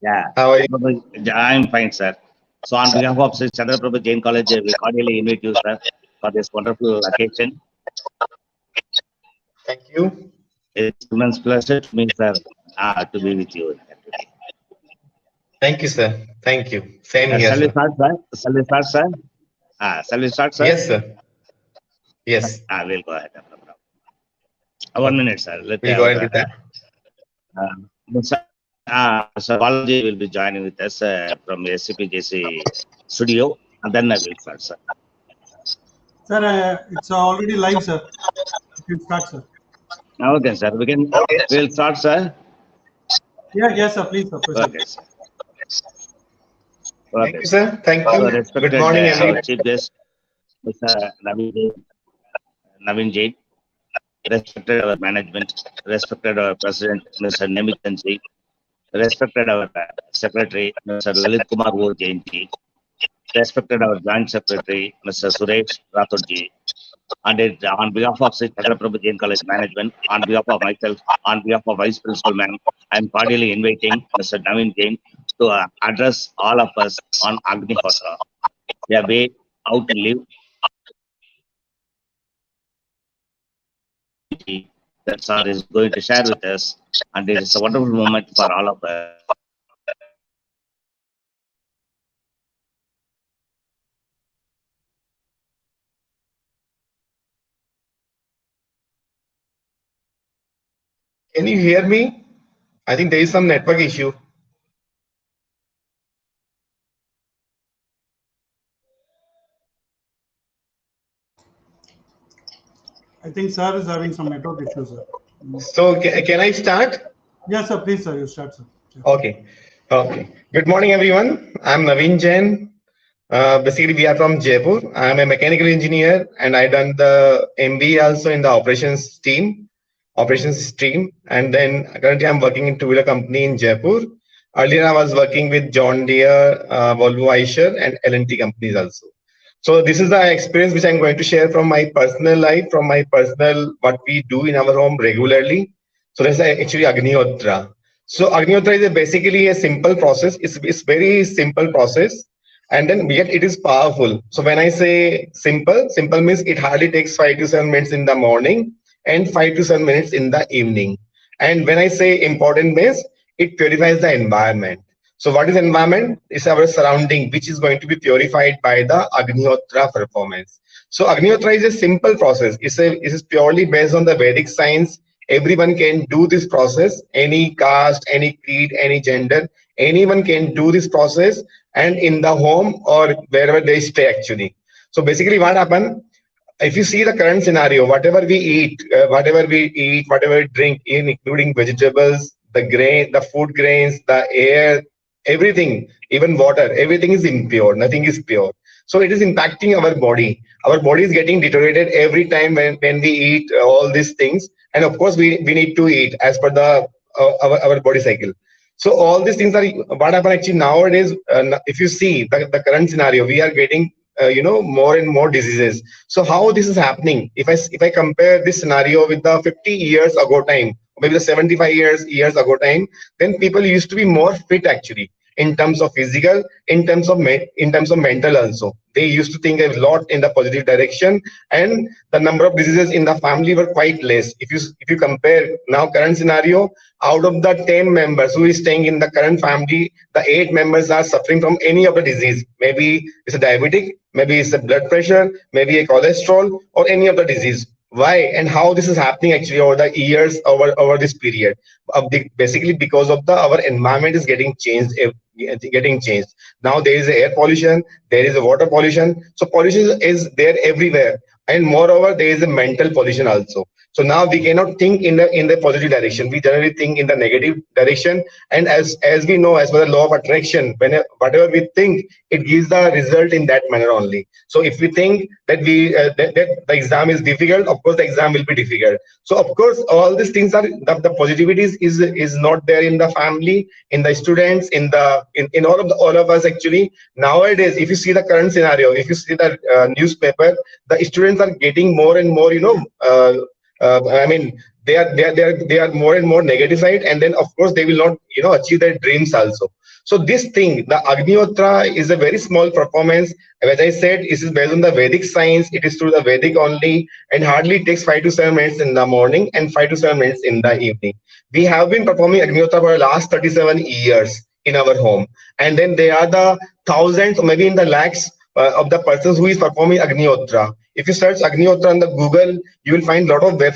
Yeah, How are you? I'm fine, sir. So, on behalf of Sri Chandraprabhu Jain College, we cordially invite you, sir, for this wonderful occasion. Thank you. It's immense pleasure to me, sir, to be with you here today. Thank you, sir. Thank you. Same here, Shall we sir. start, sir? Shall we start, sir? Shall we start, sir? Yes, sir. Yes. We'll go ahead. 1 minute, Okay. sir. Let We'll go ahead with that. Mr. Balaji will be joining with us from SCPJC studio, and then I will start, sir. Sir, it's already live, sir. You can start, sir. Okay, sir. We'll start, sir. Yeah, yes, sir. Please, sir. Proceed. Okay, sir. Thank Okay, you, sir. sir. Thank So, you. Good respected morning, our everyone. chief guest, Mr. Navin Jain, respected our management, respected our president, Mr. Navin Jain, respected our secretary, Mr. Lalit Kumar O. Jain ji, respected our joint secretary, Mr. Suresh Rathod ji, and on behalf of Sri Chandraprabhu Jain College Management, on behalf of myself, on behalf of Vice Principal Ma'am, I am cordially inviting Mr. Navin Jain to address all of us on Agnihotra, a way how to live that sir is going to share with us, and it is a wonderful moment for all of us. Can you hear me? I think there is some network issue. I think sir is having some network issues, sir. So can I start? Yes, sir. Please, sir. You start, sir. Okay. Okay. Good morning, everyone. I'm Navin Jain. Basically, we are from Jaipur. I'm a mechanical engineer, and I done the MBA also in the operations stream. And then currently, I'm working in two-wheeler company in Jaipur. Earlier, I was working with John Deere, Volvo, Eicher, and L&T companies also. So this is the experience which I'm going to share from my personal life, from my personal what we do in our home regularly. So that's actually Agnihotra. So Agnihotra is basically a simple process. It's very simple process, and then yet it is powerful. So when I say simple, simple means it hardly takes 5 to 7 minutes in the morning and 5 to 7 minutes in the evening. And when I say important means it purifies the environment. So what is environment? It's our surrounding, which is going to be purified by the Agnihotra performance. So Agnihotra is a simple process. It is purely based on the Vedic science. Everyone can do this process. Any caste, any creed, any gender, anyone can do this process, and in the home or wherever they stay actually. So basically, what happened? If you see the current scenario, whatever we eat, whatever we drink, including vegetables, the grain, the food grains, the air, everything, even water, everything is impure. Nothing is pure. So it is impacting our body. Our body is getting deteriorated every time when we eat all these things. And of course, we need to eat as per the our body cycle. So all these things are what happen actually nowadays. If you see the current scenario, we are getting more and more diseases. So how this is happening? If I compare this scenario with the 50 years ago time, maybe the 75 years ago time, then people used to be more fit actually in terms of physical, in terms of mental also. They used to think a lot in the positive direction, and the number of diseases in the family were quite less. If you compare now current scenario, out of the 10 members who is staying in the current family, the 8 members are suffering from any of the disease. Maybe it's a diabetic, maybe it's a blood pressure, maybe a cholesterol, or any of the disease. Why and how this is happening actually over the years, over this period of basically because of the our environment is getting changed. Now there is air pollution, there is a water pollution. So pollution is there everywhere, and moreover there is a mental pollution also. So now we cannot think in the positive direction. We generally think in the negative direction. And as we know, as per the law of attraction, whatever we think, it gives the result in that manner only. So if we think that that the exam is difficult, of course the exam will be difficult. So of course all these things are the positivity is not there in the family, in the students, in all of us actually. Nowadays, if you see the current scenario, if you see the newspaper, the students are getting more and more, I mean, they are more and more negative side, and then of course they will not achieve their dreams also. So this thing, the Agnihotra is a very small performance. As I said, it is based on the Vedic science. It is through the Vedic only, and hardly takes 5 to 7 minutes in the morning and 5 to 7 minutes in the evening. We have been performing Agnihotra for the last 37 years in our home, and then there are the thousands or maybe in the lakhs of the persons who is performing Agnihotra. If you search Agnihotra on the Google, you will find a lot of web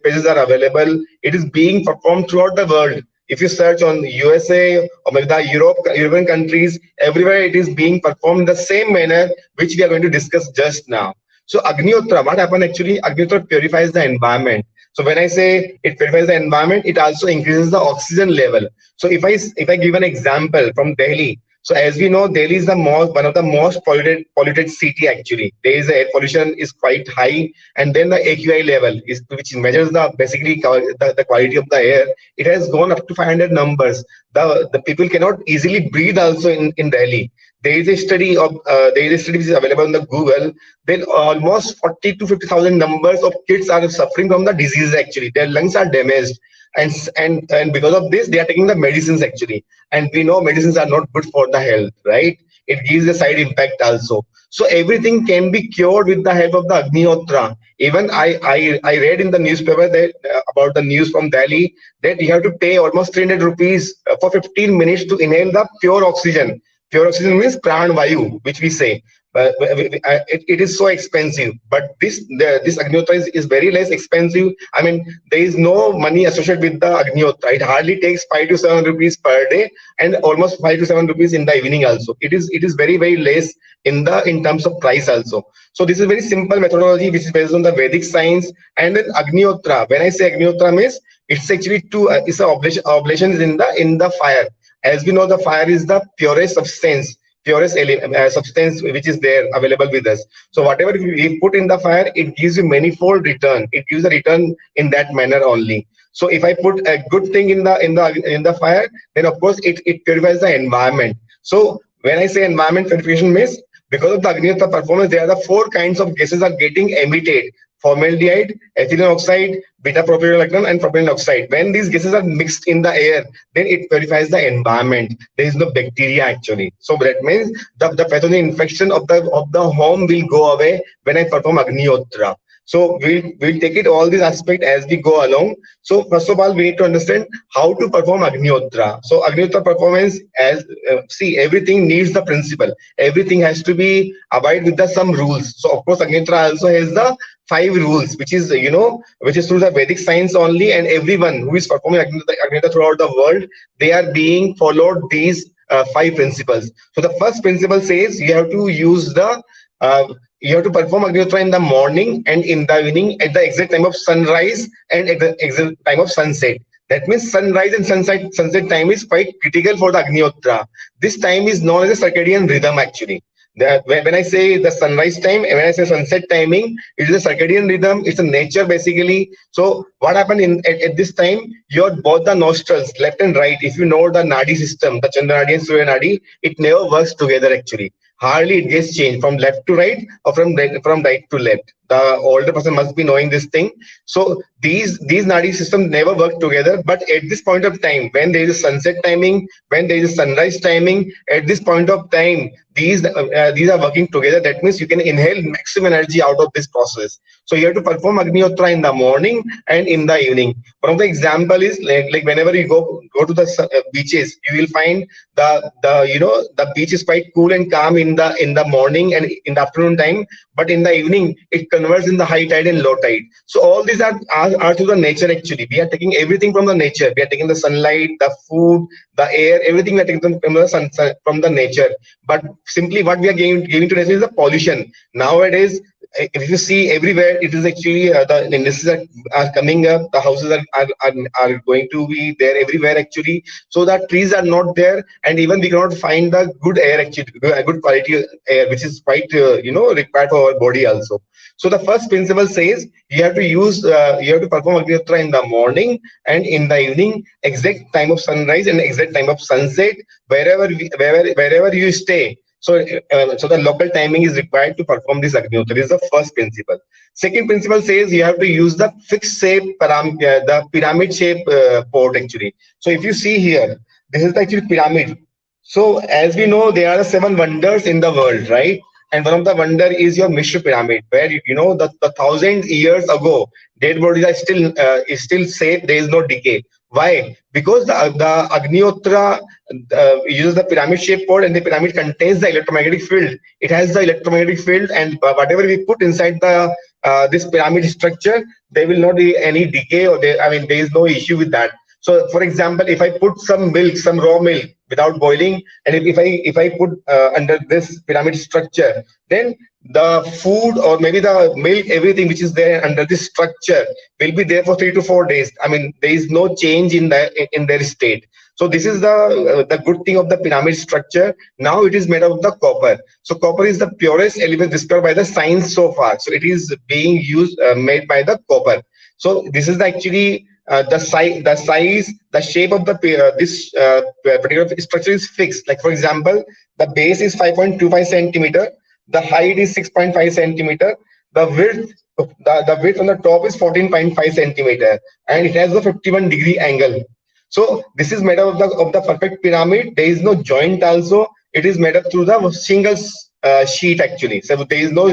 pages are available. It is being performed throughout the world. If you search on USA or maybe the European countries, everywhere it is being performed in the same manner, which we are going to discuss just now. So Agnihotra, what happened actually? Agnihotra purifies the environment. So when I say it purifies the environment, it also increases the oxygen level. So if I give an example from Delhi, so as we know, Delhi is one of the most polluted city actually. There is air pollution is quite high, and then the AQI level is which measures the basically the quality of the air. It has gone up to 500 numbers. The people cannot easily breathe also in Delhi. There is a study which is available on the Google. Then almost 40 to 50,000 numbers of kids are suffering from the disease actually. Their lungs are damaged, and because of this they are taking the medicines actually, and we know medicines are not good for the health, right? It gives a side impact also. So everything can be cured with the help of the Agnihotra. Even I read in the newspaper that about the news from Delhi that you have to pay almost 300 rupees for 15 minutes to inhale the pure oxygen. Pure oxygen means pran vayu, which we say. It is so expensive, but this Agnihotra is very less expensive. I mean, there is no money associated with the Agnihotra. It hardly takes 5 to 7 rupees per day, and almost 5 to 7 rupees in the evening also. It is very less in terms of price also. So this is very simple methodology which is based on the Vedic science. And then Agnihotra, when I say Agnihotra means it's actually it's a oblation is in the fire. As we know, the fire is the purest substance which is there available with us. So whatever we put in the fire, it gives you manifold return. It gives a return in that manner only. So if I put a good thing in the fire, then of course it purifies the environment. So when I say environment purification means, because of the Agnihotra performance, there are the 4 kinds of gases are getting emitted: formaldehyde, ethylene oxide, beta propyl and propylene oxide. When these gases are mixed in the air, then it purifies the environment. There is no bacteria actually. So that means the pathogen infection of the home will go away when I perform Agnihotra. So we'll take it all these aspects as we go along. So first of all, we need to understand how to perform Agnihotra. So Agnihotra performance, as see, everything needs the principle. Everything has to be abide with some rules. So of course, Agnihotra also has the 5 rules, which is through the Vedic science only, and everyone who is performing Agnihotra throughout the world, they are being followed these 5 principles. So the first principle says you have to use you have to perform Agnihotra in the morning and in the evening at the exact time of sunrise and at the exact time of sunset. That means sunrise and sunset time is quite critical for the Agnihotra. This time is known as a circadian rhythm actually. When I say the sunrise time and when I say sunset timing, it is a circadian rhythm. It's a nature basically. So what happened at this time? Both the nostrils, left and right. If you know the nadi system, the Chandra nadi and Surya nadi, it never works together actually. Hardly it gets changed from left to right or from right to left. The older person must be knowing this thing. So these nadi systems never work together. But at this point of time, when there is a sunset timing, when there is a sunrise timing, at this point of time, these are working together. That means you can inhale maximum energy out of this process. So you have to perform Agnihotra in the morning and in the evening. One of the example is like whenever you go to the beaches, you will find the beach is quite cool and calm in the morning and in the afternoon time, but in the evening it converts in the high tide and low tide. So all these are through the nature actually. We are taking everything from the nature. We are taking the sunlight, the food, the air, everything we are taking from the nature. But simply what we are giving to nature is the pollution. Nowadays, if you see everywhere, it is actually the industries are coming up. The houses are going to be there everywhere actually. So the trees are not there, and even we cannot find the good air actually, good quality air, which is quite required for our body also. So the first principle says you have to perform Agnihotra in the morning and in the evening, exact time of sunrise and exact time of sunset, wherever you stay. So the local timing is required to perform this Agnihotra. This is the first principle. Second principle says you have to use the fixed shape, the pyramid shape pot actually. So if you see here, this is actually pyramid. So as we know, there are 7 wonders in the world, right? And one of the wonder is your Mishra pyramid, where you know the 1,000 years ago, dead bodies are still safe. There is no decay. Why? Because the Agnihotra uses the pyramid shaped pot, and the pyramid contains the electromagnetic field. It has the electromagnetic field, and whatever we put inside the this pyramid structure, there will not be any decay, or there, I mean, there is no issue with that. So, for example, if I put some milk, some raw milk without boiling, and if I put under this pyramid structure, then the food or maybe the milk, everything which is there under this structure will be there for 3 to 4 days. I mean, there is no change in their state. So this is the good thing of the pyramid structure. Now it is made of the copper. So copper is the purest element discovered by the science so far. So it is being used made by the copper. So this is actually the size, the shape of the this particular structure is fixed. Like for example, the base is 5.25 centimeter, the height is 6.5 centimeter, the width the width on the top is 14.5 centimeter, and it has a 51-degree angle. So this is made up of the perfect pyramid. There is no joint also. It is made up through the single sheet actually. So there is no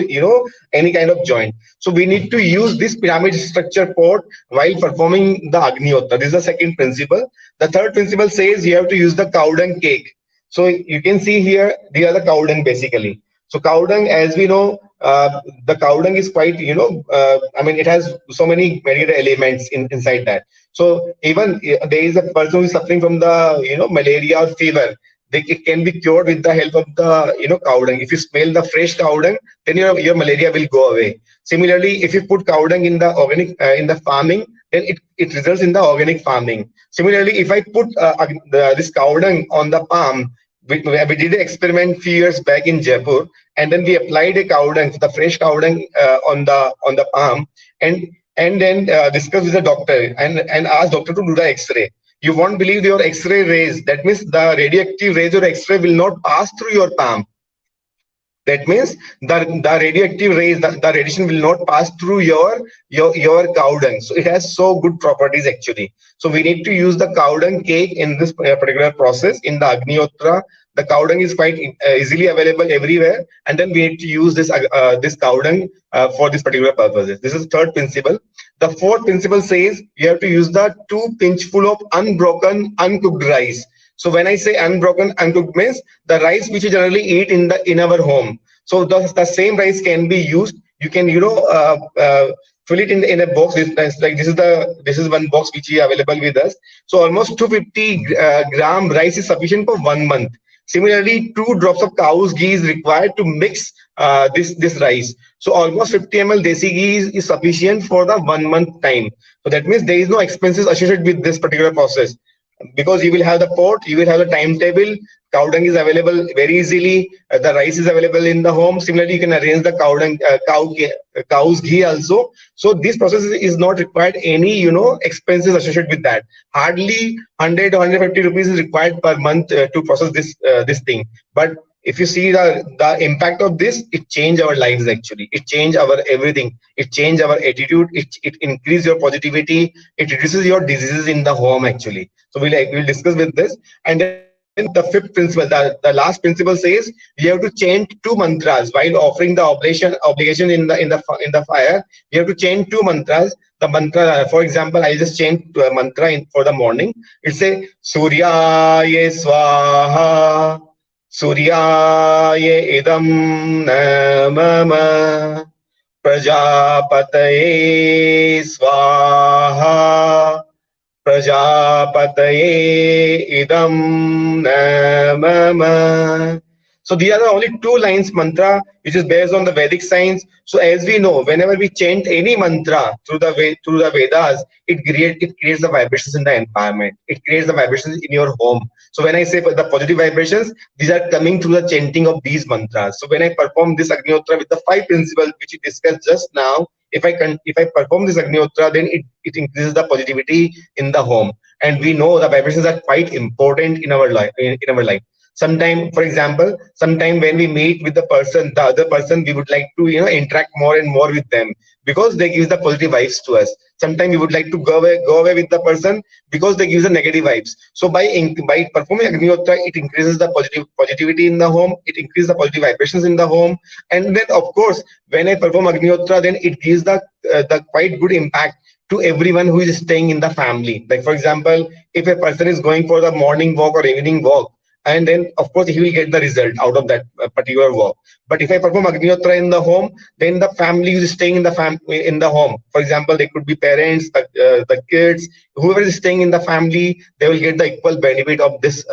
any kind of joint. So we need to use this pyramid structure pot while performing the Agnihotra. This is the second principle. The third principle says you have to use the cow dung cake. So you can see here, these are the cow dung basically. So cow dung, as we know, the cow dung is quite, I mean, it has so many medical elements inside that. So even there is a person who is suffering from the, malaria or fever, it can be cured with the help of the, cow dung. If you smell the fresh cow dung, then your malaria will go away. Similarly, if you put cow dung in the organic, in the farming, then it results in the organic farming. Similarly, if I put this cow dung on the palm, we did an experiment few years back in Jaipur, and then we applied a cow dung, the fresh cow dung on the palm, and then discussed with the doctor and asked doctor to do the X-ray. You won't believe your X-ray rays. That means the radioactive rays or X-ray will not pass through your palm. That means the radioactive rays, the radiation will not pass through your cow dung. So it has so good properties actually. So we need to use the cow dung cake in this particular process in the Agnihotra. The cow dung is quite easily available everywhere, and then we need to use this this cow dung for this particular purposes. This is the third principle. The fourth principle says you have to use the 2 pinchful of unbroken uncooked rice. So when I say unbroken, uncooked means the rice which we generally eat in our home. So the same rice can be used. You can fill it in a box. This is one box which is available with us. So almost 250 gram rice is sufficient for 1 month. Similarly, 2 drops of cow's ghee is required to mix this rice. So almost 50 ml desi ghee is sufficient for the 1 month time. So that means there is no expenses associated with this particular process, because you will have the pot, you will have the timetable. Cow dung is available very easily. The rice is available in the home. Similarly, you can arrange the cow dung, cow's ghee also. So this process is not required any expenses associated with that. Hardly 100 or 150 rupees is required per month to process this thing. But if you see the impact of this, it changed our lives actually. It changed our everything. It changed our attitude. It increases your positivity. It reduces your diseases in the home actually. So we'll discuss with this. And then the fifth principle, the last principle says you have to chant 2 mantras while offering the obligation in the fire. You have to chant 2 mantras. The mantra, for example, I just chant mantra for the morning. It says Suryaya Swaha, Suryaya idam namama, Prajapataye Swaha, Prajapataye idam namama. So these are the only 2 lines mantra which is based on the Vedic science. So as we know, whenever we chant any mantra through the Vedas, it creates the vibrations in the environment. It creates the vibrations in your home. So when I say the positive vibrations, these are coming through the chanting of these mantras. So when I perform this Agnihotra with the 5 principles which we discussed just now, if I perform this Agnihotra, then it increases the positivity in the home. And we know the vibrations are quite important in our life. Sometime, for example, sometime when we meet with the person, the other person, we would like to interact more and more with them because they give the positive vibes to us. Sometimes we would like to go away with the person because they give the negative vibes. So by performing Agnihotra, it increases the positivity in the home, it increases the positive vibrations in the home. And then of course, when I perform Agnihotra, then it gives the quite good impact to everyone who is staying in the family. Like for example, if a person is going for the morning walk or evening walk, and then of course he will get the result out of that particular walk. But if I perform Agnihotra in the home, then the family is staying in the home. For example, they could be parents, the kids, whoever is staying in the family, they will get the equal benefit of this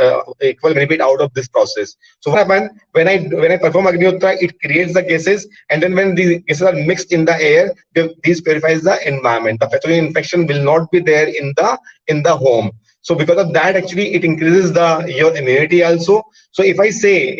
equal benefit out of this process. So what happens when I perform Agnihotra, it creates the gases, and then when these gases are mixed in the air, this purifies the environment. The pathogen infection will not be there in the home. So because of that, actually, it increases your immunity also. So if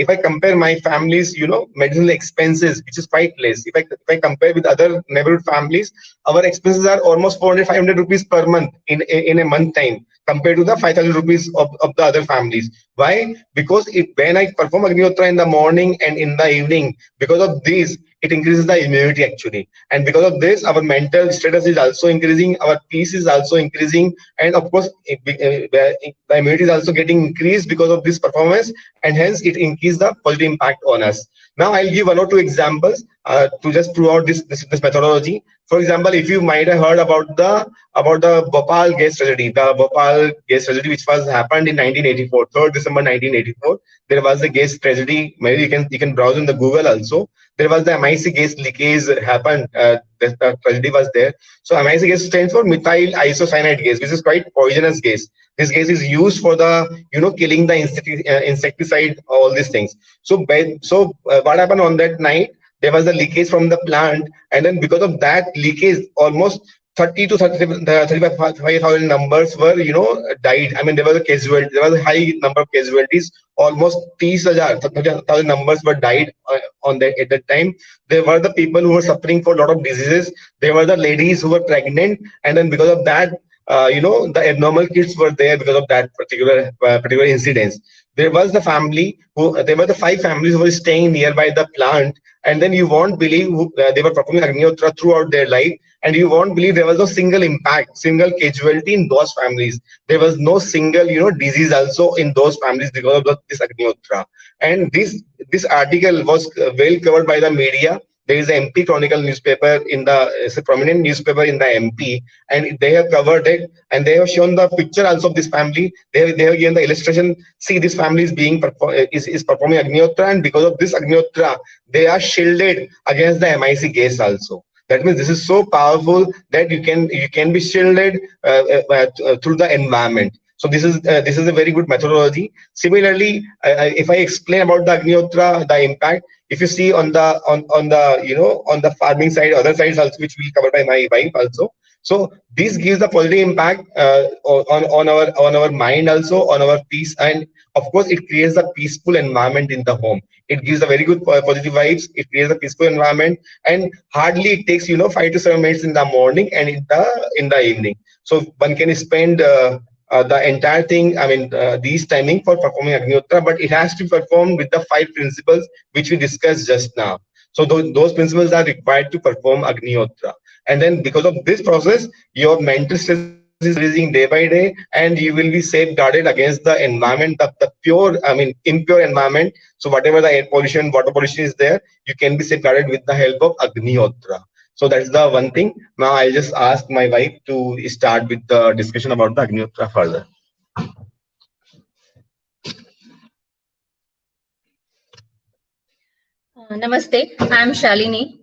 I compare my family's, medicinal expenses, which is quite less. If I compare with other neighborhood families, our expenses are almost 400-500 rupees per month in a month time, compared to the 5,000 rupees of the other families. Why? Because when I perform Agnihotra in the morning and in the evening, because of this, it increases the immunity actually. And because of this, our mental status is also increasing, our peace is also increasing, and of course, the immunity is also getting increased because of this performance, and hence it increases the positive impact on us. Now I'll give 1 or 2 examples to just prove out this methodology. For example, if you might have heard about the Bhopal gas tragedy, which was happened in 1984, 3rd December 1984. There was a gas tragedy. Maybe you can browse in the Google also. There was the MIC gas leakage happened. The tragedy was there. So MIC gas stands for methyl isocyanide gas, which is quite poisonous gas. This gas is used for the killing the insecticide, all these things. So what happened on that night? There was a leakage from the plant, and then because of that leakage, almost 30 to 35,000 numbers were died. I mean, there was a high number of casualties. Almost 30,000 numbers were died at that time. There were the people who were suffering for a lot of diseases. There were the ladies who were pregnant, and then because of that, the abnormal kids were there because of that particular incidents. There were the 5 families who were staying nearby the plant, and then you won't believe they were performing Agnihotra throughout their life, and you won't believe there was no single casualty in those families. There was no single disease also in those families because of this Agnihotra. And this article was well covered by the media. There is an MP Chronicle newspaper it's a prominent newspaper in the MP, and they have covered it, and they have shown the picture also of this family. They have given the illustration. See, this family is performing Agnihotra, and because of this Agnihotra, they are shielded against the MIC gas also. That means this is so powerful that you can be shielded through the environment. So this is a very good methodology. Similarly, if I explain about the Agnihotra, the impact, if you see on the farming side, other sides also, which will be covered by my wife also. So this gives the positive impact on our mind also, on our peace, and of course it creates a peaceful environment in the home. It gives a very good positive vibes. It creates a peaceful environment, and hardly it takes 5 to 7 minutes in the morning and in the evening. So one can spend the entire thing, these timing for performing Agnihotra, but it has to be performed with the 5 principles which we discussed just now. So those principles are required to perform Agnihotra. And then because of this process, your mental stress is increasing day by day, and you will be safeguarded against the environment, the impure environment. So whatever the air pollution, water pollution is there, you can be safeguarded with the help of Agnihotra. So that's the one thing. Now I'll just ask my wife to start with the discussion about the Agnihotra further. Namaste, I'm Shalini.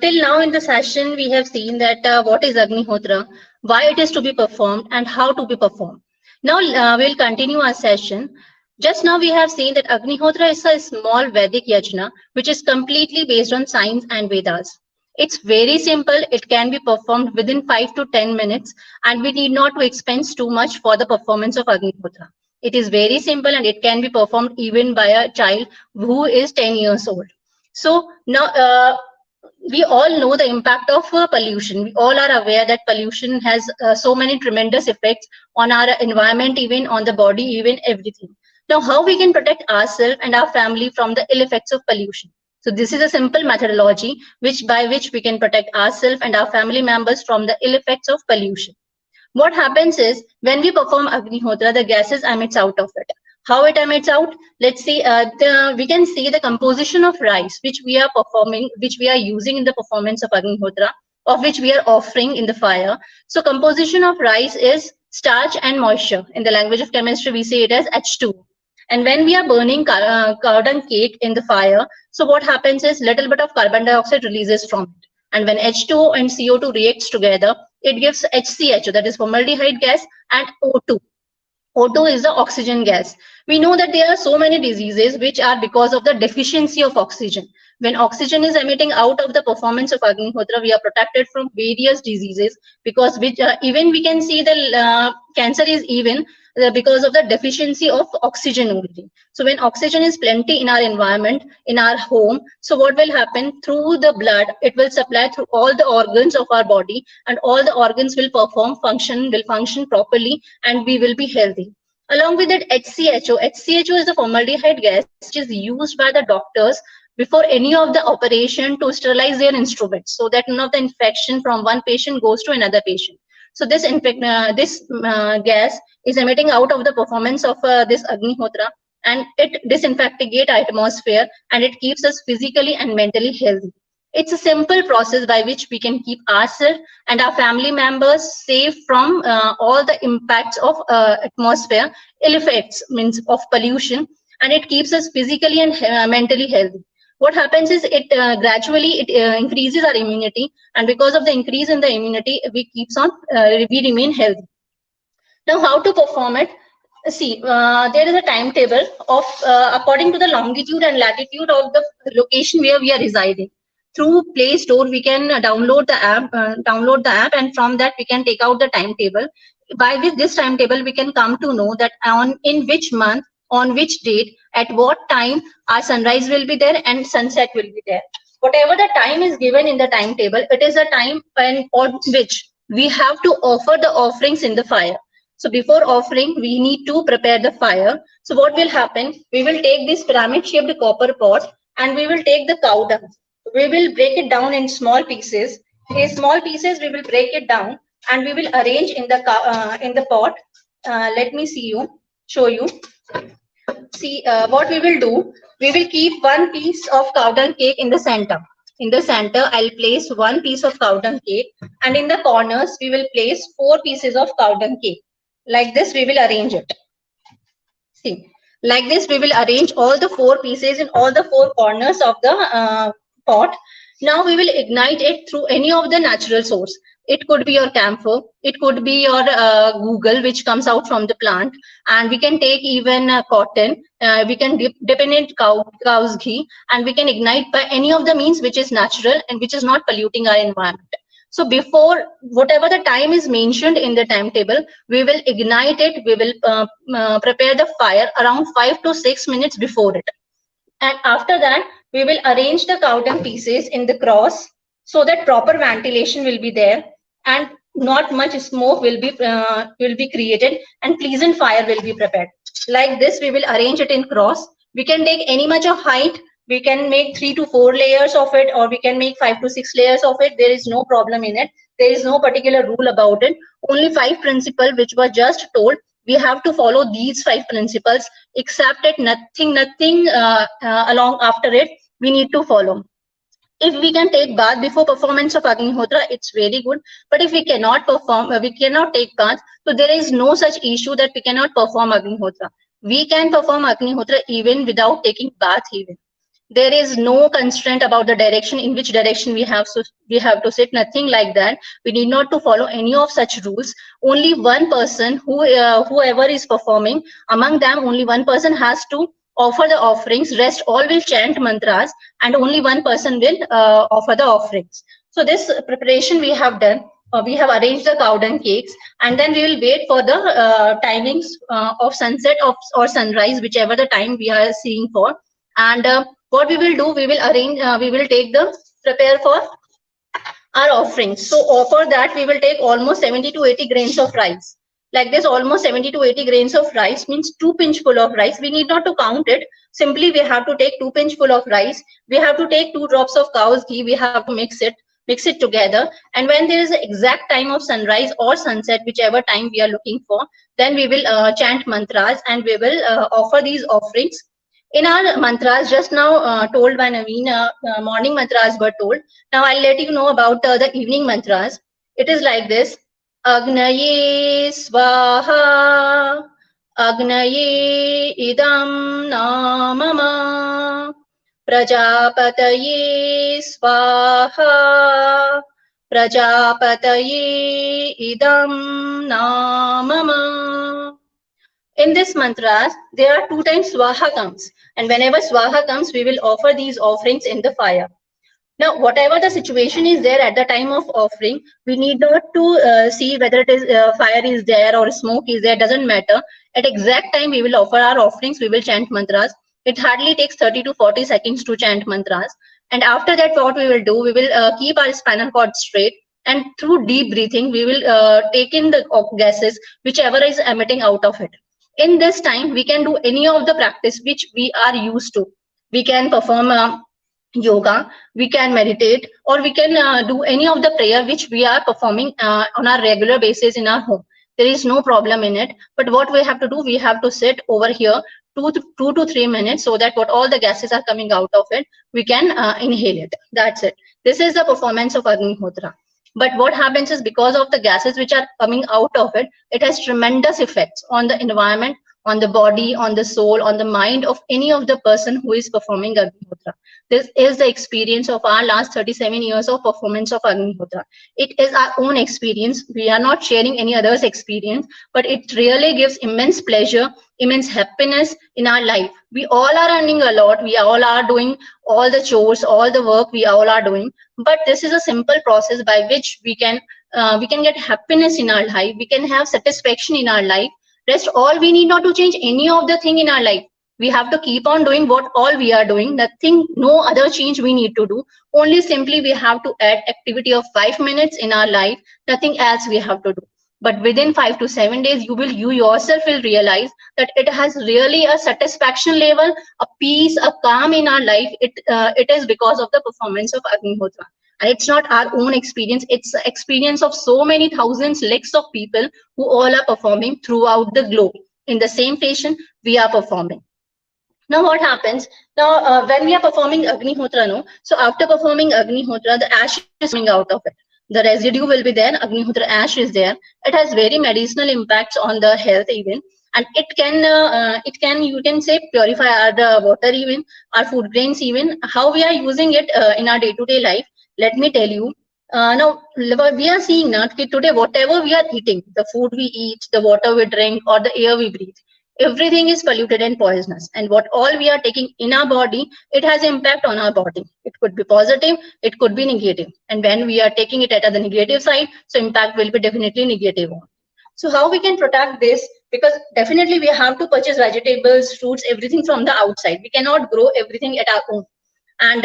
Till now in the session, we have seen that what is Agnihotra, why it is to be performed, and how to be performed. Now we'll continue our session. Just now we have seen that Agnihotra is a small Vedic yajna, which is completely based on science and Vedas. It's very simple. It can be performed within 5 to 10 minutes, and we need not to expense too much for the performance of Agnihotra. It is very simple, and it can be performed even by a child who is 10 years old. So now we all know the impact of pollution. We all are aware that pollution has so many tremendous effects on our environment, even on the body, even everything. Now, how we can protect ourselves and our family from the ill effects of pollution? So this is a simple methodology by which we can protect ourselves and our family members from the ill effects of pollution. What happens is when we perform Agnihotra, the gases emits out of it. How it emits out? Let's see. We can see the composition of rice which we are performing, which we are using in the performance of Agnihotra, of which we are offering in the fire. So composition of rice is starch and moisture. In the language of chemistry, we say it as H2. And when we are burning cow dung cake in the fire, so what happens is little bit of carbon dioxide releases from it. And when H2O and CO2 reacts together, it gives HCHO, that is formaldehyde gas, and O2. O2 is the oxygen gas. We know that there are so many diseases which are because of the deficiency of oxygen. When oxygen is emitting out of the performance of Agnihotra, we are protected from various diseases, because even we can see the cancer is even because of the deficiency of oxygen only. So when oxygen is plenty in our environment, in our home, so what will happen? Through the blood, it will supply through all the organs of our body, and all the organs will function properly, and we will be healthy. Along with that, HCHO is a formaldehyde gas which is used by the doctors before any of the operation to sterilize their instruments, so that none of the infection from one patient goes to another patient. So this gas is emitting out of the performance of this Agnihotra, and it disinfectates atmosphere, and it keeps us physically and mentally healthy. It's a simple process by which we can keep ourselves and our family members safe from all the impacts of atmosphere, ill effects means of pollution, and it keeps us physically and mentally healthy. What happens is it gradually increases our immunity, and because of the increase in the immunity, we remain healthy. Now, how to perform it? See, there is a timetable of according to the longitude and latitude of the location where we are residing. Through Play Store, we can download the app, and from that we can take out the timetable. By with this timetable, we can come to know that in which month, on which date, at what time our sunrise will be there and sunset will be there. Whatever the time is given in the timetable, it is a time on which we have to offer the offerings in the fire. So before offering, we need to prepare the fire. So what will happen? We will take this pyramid-shaped copper pot, and we will take the cow dung. We will break it down in small pieces. In small pieces, we will break it down, and we will arrange in the pot. Let me show you. See what we will do. We will keep one piece of cow dung cake in the center. In the center, I'll place one piece of cow dung cake, and in the corners, we will place 4 pieces of cow dung cake. Like this, we will arrange it. See, like this, we will arrange all the 4 pieces in all the 4 corners of the pot. Now we will ignite it through any of the natural source. It could be your camphor, it could be your Google, which comes out from the plant, and we can take even cotton. We can dip in it cow's ghee, and we can ignite by any of the means which is natural and which is not polluting our environment. So before whatever the time is mentioned in the timetable, we will ignite it. We will prepare the fire around 5 to 6 minutes before it. And after that, we will arrange the cow dung pieces in the cross so that proper ventilation will be there and not much smoke will be created, and pleasant fire will be prepared. Like this, we will arrange it in cross. We can take any much of height. We can make 3 to 4 layers of it, or we can make 5 to 6 layers of it. There is no problem in it. There is no particular rule about it. Only 5 principles which were just told. We have to follow these 5 principles. Except it, nothing along after it we need to follow. If we can take bath before performance of Agnihotra, it's very good. But if we cannot take bath, so there is no such issue that we cannot perform Agnihotra. We can perform Agnihotra even without taking bath even. There is no constraint about the direction, in which direction we have to sit, nothing like that. We need not to follow any of such rules. Only one person, whoever is performing, among them only one person has to offer the offerings. Rest all will chant mantras, and only one person will offer the offerings. So this preparation we have done. We have arranged the cow dung cakes, and then we will wait for the timings of sunset or sunrise, whichever the time we are seeing for. And what we will do, we will prepare for our offerings. So for that, we will take almost 70 to 80 grains of rice. Like this, almost 70 to 80 grains of rice means 2 pinchful of rice. We need not to count it. Simply, we have to take 2 pinchful of rice. We have to take 2 drops of cow's ghee. We have to mix it together. And when there is an exact time of sunrise or sunset, whichever time we are looking for, then we will chant mantras and we will offer these offerings. In our mantras, just now told by Navin, morning mantras were told. Now I'll let you know about the evening mantras. It is like this. Agnaye swaha, Agnaye idam namama, Prajapataye swaha, Prajapataye idam namama. In this mantras, there are 2 times swaha comes, and whenever swaha comes, we will offer these offerings in the fire. Now, whatever the situation is there at the time of offering, we need not to see whether it is fire is there or smoke is there, doesn't matter. At exact time, we will offer our offerings, we will chant mantras. It hardly takes 30 to 40 seconds to chant mantras. And after that, what we will do, we will keep our spinal cord straight, and through deep breathing, we will take in the gases, whichever is emitting out of it. In this time, we can do any of the practice which we are used to. We can perform yoga, we can meditate, or we can do any of the prayer which we are performing on a regular basis in our home. There is no problem in it. But what we have to do, we have to sit over here 2 to 3 minutes so that what all the gases are coming out of it, we can inhale it. That's it. This is the performance of Agnihotra. But what happens is, because of the gases which are coming out of it, it has tremendous effects on the environment, on the body, on the soul, on the mind of any of the person who is performing Agnihotra. This is the experience of our last 37 years of performance of Agnihotra. It is our own experience. We are not sharing any other's experience, but it really gives immense pleasure, immense happiness in our life. We all are earning a lot. We all are doing all the chores, all the work we all are doing. But this is a simple process by which we can get happiness in our life. We can have satisfaction in our life. Rest all, we need not to change any of the thing in our life. We have to keep on doing what all we are doing. Nothing, no other change we need to do. Only simply we have to add activity of 5 minutes in our life. Nothing else we have to do. But within 5 to 7 days, you yourself will realize that it has really a satisfaction level, a peace, a calm in our life. It is because of the performance of Agnihotra. And it's not our own experience, it's the experience of so many thousands, lakhs of people who all are performing throughout the globe. In the same fashion, we are performing. Now what happens? Now when we are performing Agnihotra, no? So after performing Agnihotra, the ash is coming out of it. The residue will be there, Agnihotra ash is there. It has very medicinal impacts on the health even. And it can, you can say, purify our water even, our food grains even. How we are using it in our day-to-day life, let me tell you. Now we are seeing now today, whatever we are eating, the food we eat, the water we drink, or the air we breathe, everything is polluted and poisonous. And what all we are taking in our body, it has impact on our body. It could be positive, it could be negative. And when we are taking it at the negative side, so impact will be definitely negative. So how we can protect this? Because definitely we have to purchase vegetables, fruits, everything from the outside. We cannot grow everything at our home. And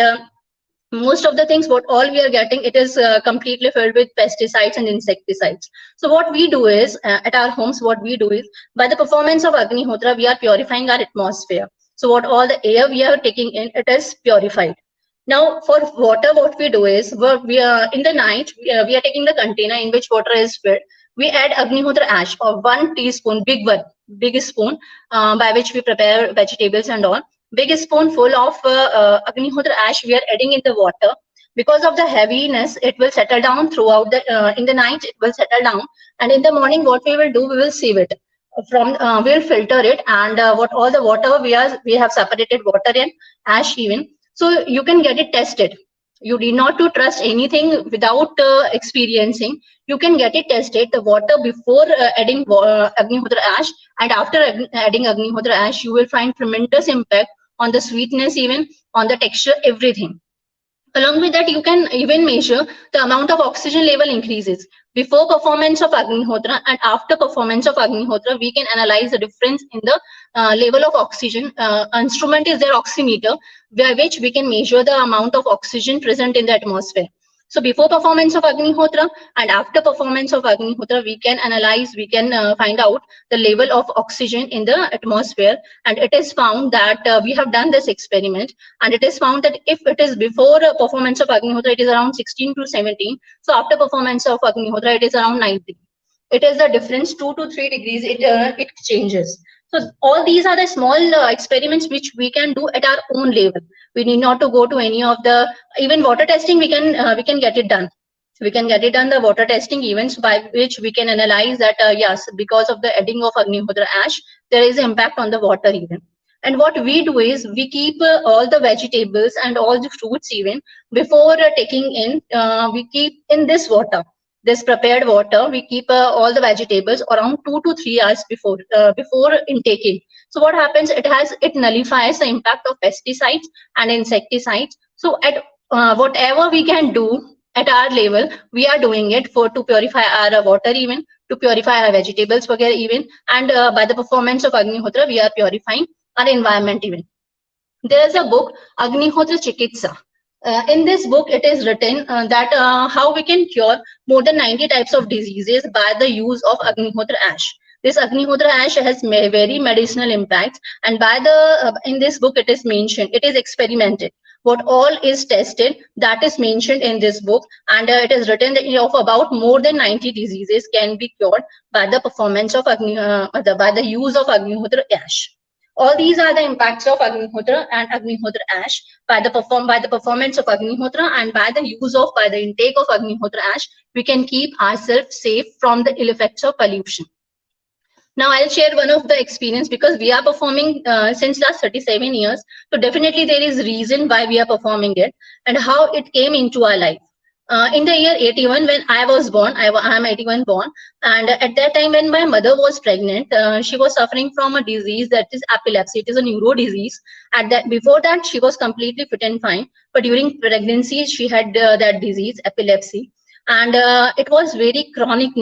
most of the things what all we are getting, it is completely filled with pesticides and insecticides. So what we do is at our homes, what we do is, by the performance of Agnihotra, we are purifying our atmosphere. So what all the air we are taking in, it is purified. Now for water, what we do is, we are in the night, we are taking the container in which water is filled. We add Agnihotra ash, or 1 teaspoon, big spoon, by which we prepare vegetables and all. Big spoonful of Agnihotra ash we are adding in the water. Because of the heaviness, it will settle down throughout the in the night. It will settle down, and in the morning, what we will do, we will sieve it. We'll filter it, and what all the water we have separated water and ash even. So you can get it tested. You need not to trust anything without experiencing. You can get it tested, the water before adding Agnihotra ash, and after adding Agnihotra ash, you will find tremendous impact on the sweetness, even on the texture, everything. Along with that, you can even measure the amount of oxygen level increases. Before performance of Agnihotra and after performance of Agnihotra, we can analyze the difference in the level of oxygen. Instrument is their oximeter, by which we can measure the amount of oxygen present in the atmosphere. So before performance of Agnihotra and after performance of Agnihotra, we can analyze, we can find out the level of oxygen in the atmosphere. And it is found that we have done this experiment, and it is found that if it is before performance of Agnihotra, it is around 16 to 17. So after performance of Agnihotra, it is around 19. It is a difference 2 to 3 degrees. It changes. So all these are the small experiments which we can do at our own level. We need not to go to any of the, even water testing. We can get it done. We can get it done, the water testing events, by which we can analyze that yes, because of the adding of Agnihotra ash, there is impact on the water even. And what we do is we keep all the vegetables and all the fruits even before taking in. We keep in this water. This prepared water, we keep all the vegetables around 2 to 3 hours before intaking. So what happens? It nullifies the impact of pesticides and insecticides. So at whatever we can do at our level, we are doing it to purify our water even, to purify our vegetables even, and by the performance of Agnihotra, we are purifying our environment even. There is a book, Agnihotra Chikitsa. In this book, it is written that how we can cure more than 90 types of diseases by the use of Agnihotra ash. This Agnihotra ash has very medicinal impacts, and by the in this book it is mentioned, it is experimented. What all is tested, that is mentioned in this book, and it is written that of about more than 90 diseases can be cured by the performance of by the use of Agnihotra ash. All these are the impacts of Agnihotra and Agnihotra ash by the performance of Agnihotra, and by the intake of Agnihotra ash, we can keep ourselves safe from the ill effects of pollution. Now I'll share one of the experience, because we are performing since last 37 years. So definitely there is reason why we are performing it and how it came into our life. In the year 81, when I was born, I am 81 born, and at that time when my mother was pregnant, she was suffering from a disease that is epilepsy. It is a neuro disease. Before that, she was completely fit and fine, but during pregnancy, she had that disease, epilepsy, and it was very chronic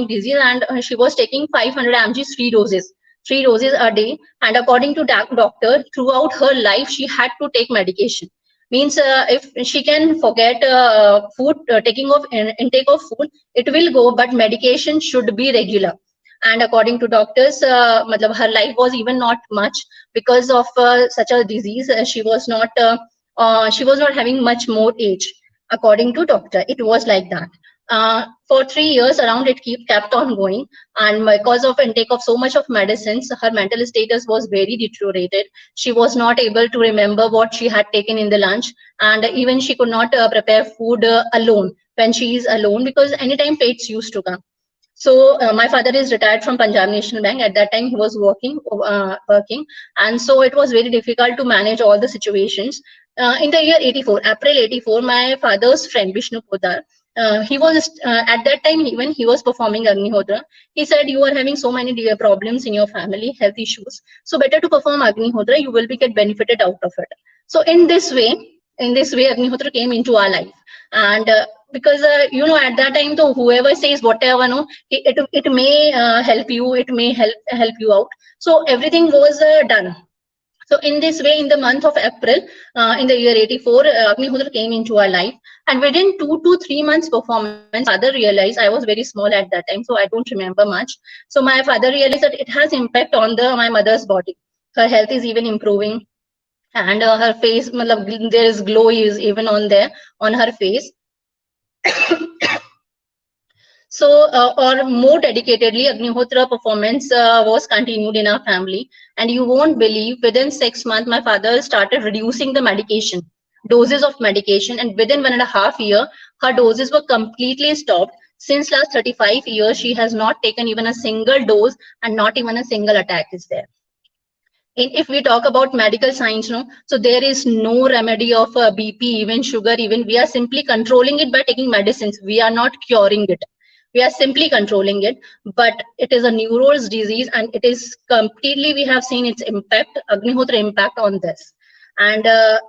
disease, and she was taking 500 mg 3 doses a day, and according to doctor, throughout her life, she had to take medication. Means if she can forget food, intake of food, it will go, but medication should be regular. And according to doctors, her life was even not much because of such a disease. She was not having much more age. According to doctor, it was like that. For 3 years around, it kept on going, and because of intake of so much of medicines, her mental status was very deteriorated. She was not able to remember what she had taken in the lunch, and even she could not prepare food alone when she is alone, because anytime fates used to come. So my father is retired from Punjab National Bank. At that time, he was working, and so it was very difficult to manage all the situations. In the year 84, April 84, my father's friend Vishnu Podar, he was at that time, when he was performing Agnihotra, he said, you are having so many problems in your family, health issues, so better to perform Agnihotra, you will get benefited out of it. So in this way Agnihotra came into our life. And because at that time, though, whoever says whatever, it may help you, it may help you out, so everything was done. So in this way, in the month of April, in the year 84, Agnihotra came into our life, and within 2 to 3 months performance, father realized, I was very small at that time, so I don't remember much. So my father realized that it has impact on my mother's body. Her health is even improving, and her face, there is glow is even on her face. So, or more dedicatedly, Agnihotra performance was continued in our family. And you won't believe, within 6 months, my father started reducing the doses of medication. And within 1.5 years, her doses were completely stopped. Since last 35 years, she has not taken even a single dose, and not even a single attack is there. And if we talk about medical science, so there is no remedy of BP, even sugar, even we are simply controlling it by taking medicines. We are not curing it. We are simply controlling it, but it is a neurose disease, and it is completely, we have seen its impact, Agnihotra impact on this. And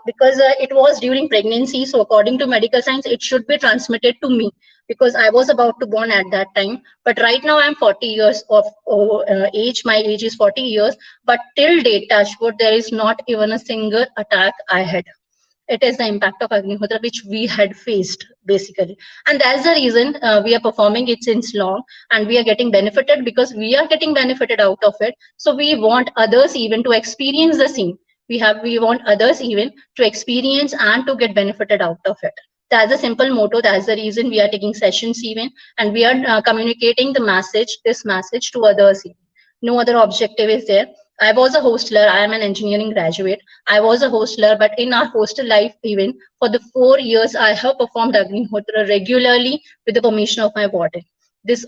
because it was during pregnancy, so according to medical science, it should be transmitted to me, because I was about to born at that time. But right now I'm 40 years of age, my age is 40 years, but till date, touch wood, there is not even a single attack I had. It is the impact of Agnihotra which we had faced basically, and that's the reason we are performing it since long, and we are getting benefited because we are getting benefited out of it. So we want others even to experience the same. We want others even to experience and to get benefited out of it. That's a simple motto. That's the reason we are taking sessions even, and we are communicating this message to others even. No other objective is there. I was a hostler. I am an engineering graduate. I was a hostler, but in our hostel life, even for the 4 years, I have performed Agnihotra regularly with the permission of my warden. This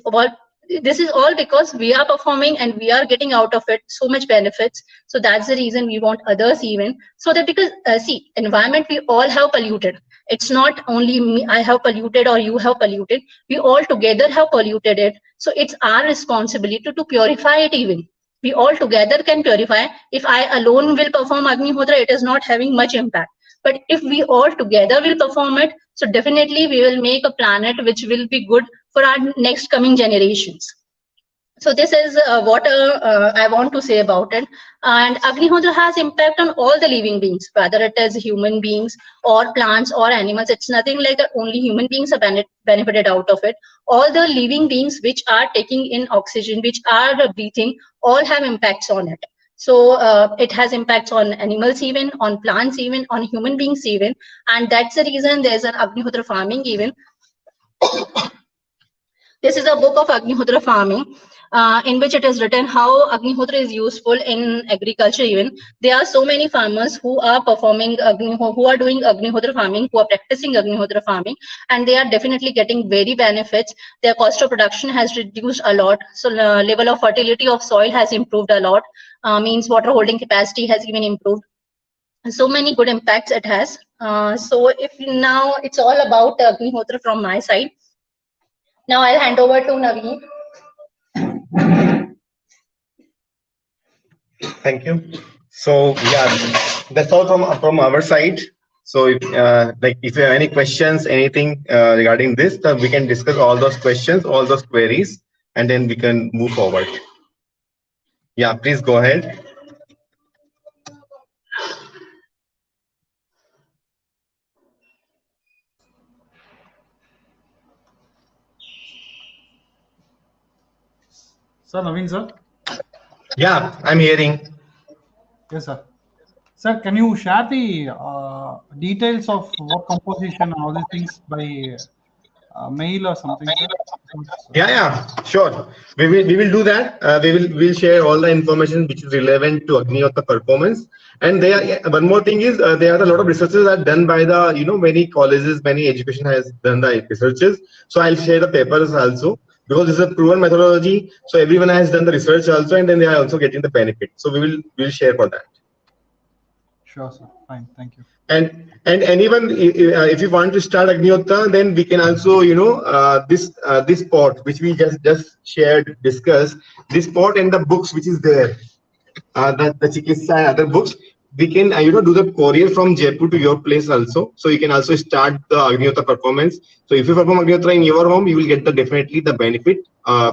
is all because we are performing and we are getting out of it so much benefits. So that's the reason we want others even, so that because see, environment we all have polluted. It's not only me, I have polluted or you have polluted. We all together have polluted it. So it's our responsibility to purify it even. We all together can purify. If I alone will perform Agnihotra, it is not having much impact. But if we all together will perform it, so definitely we will make a planet which will be good for our next coming generations. So this is what I want to say about it. And Agnihotra has impact on all the living beings, whether it is human beings or plants or animals. It's nothing like that only human beings are benefited out of it. All the living beings which are taking in oxygen, which are breathing, all have impacts on it. So it has impacts on animals even, on plants even, on human beings even. And that's the reason there's an Agnihotra farming even. This is a book of Agnihotra farming, in which it is written how Agnihotra is useful in agriculture even. There are so many farmers who are performing who are doing Agnihotra farming, who are practicing Agnihotra farming, and they are definitely getting very benefits. Their cost of production has reduced a lot. So level of fertility of soil has improved a lot, means water holding capacity has even improved. So many good impacts it has. So if now it's all about Agnihotra from my side. Now I'll hand over to Navin. Thank you. So yeah, that's all from our side. So if if you have any questions, anything regarding this, then we can discuss all those questions, all those queries, and then we can move forward. Yeah, please go ahead. Sir, Navin, sir. Yeah, I'm hearing. Yes, sir. Sir, can you share the details of work composition and all these things by mail or something, sir? Yeah, sure. We will do that. We'll share all the information which is relevant to Agnihotra performance. And there, one more thing is there are a lot of researches that are done by the many colleges, many education has done the researches. So I'll share the papers also, because this is a proven methodology. So everyone has done the research also, and then they are also getting the benefit. So we'll share for that. Sure, sir. Fine. Thank you. And anyone, if you want to start Agnihotra, then we can also, this pot which we just shared, discussed, this pot and the books which is there, the Chikitsa and other books, we can, do the courier from Jaipur to your place also. So you can also start the Agnihotra performance. So if you perform Agnihotra in your home, you will get definitely the benefit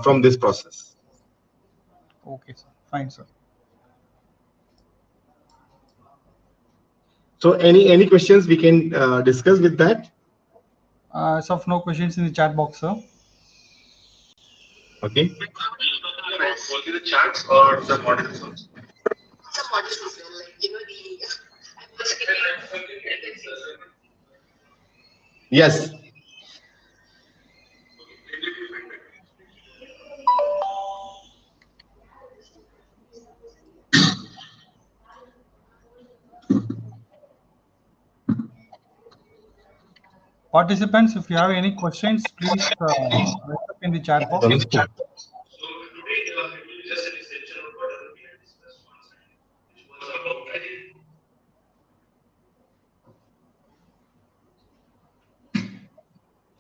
from this process. Okay, sir. Fine, sir. So any questions we can discuss with that? So no questions in the chat box, sir. Okay. Only the chats or the models also? Some models as well, Yes. Participants, if you have any questions, please write up in the chat box. So today it will be just an extension of whatever we had discussed once, which was about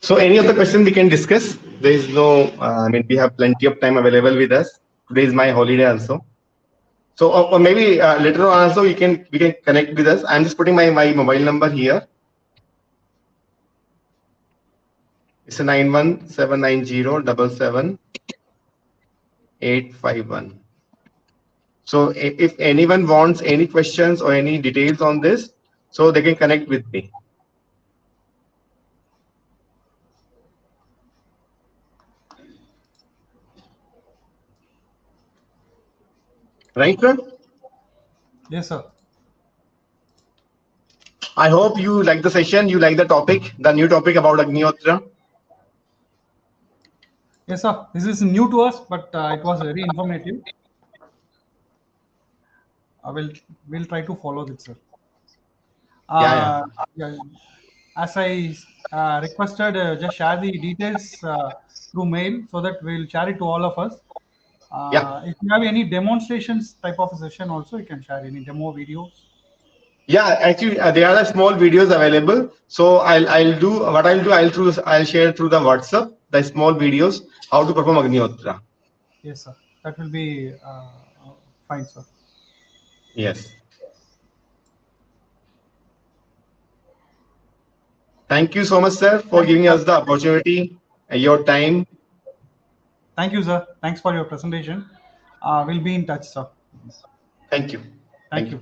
So any of the questions we can discuss. There is no, we have plenty of time available with us. Today is my holiday also. So or maybe later on also we can connect with us. I'm just putting my mobile number here. It's a 91790777851. So if anyone wants any questions or any details on this, so they can connect with me. Right, sir? Yes, sir. I hope you like the session, you like the topic, the new topic about Agnihotra. Yes, sir. This is new to us, but it was very informative. We'll try to follow it, sir. Yeah. Yeah. As I requested, just share the details through mail so that we'll share it to all of us. Yeah. If you have any demonstrations type of a session, also you can share any demo videos. Yeah, actually, there are small videos available. So I'll share through the WhatsApp the small videos how to perform Agnihotra. Yes, sir. That will be fine, sir. Yes. Thank you so much, sir, for Thank you, giving sir. us the opportunity and your time. Thank you, sir. Thanks for your presentation. We'll be in touch, sir. Thank you. Thank you.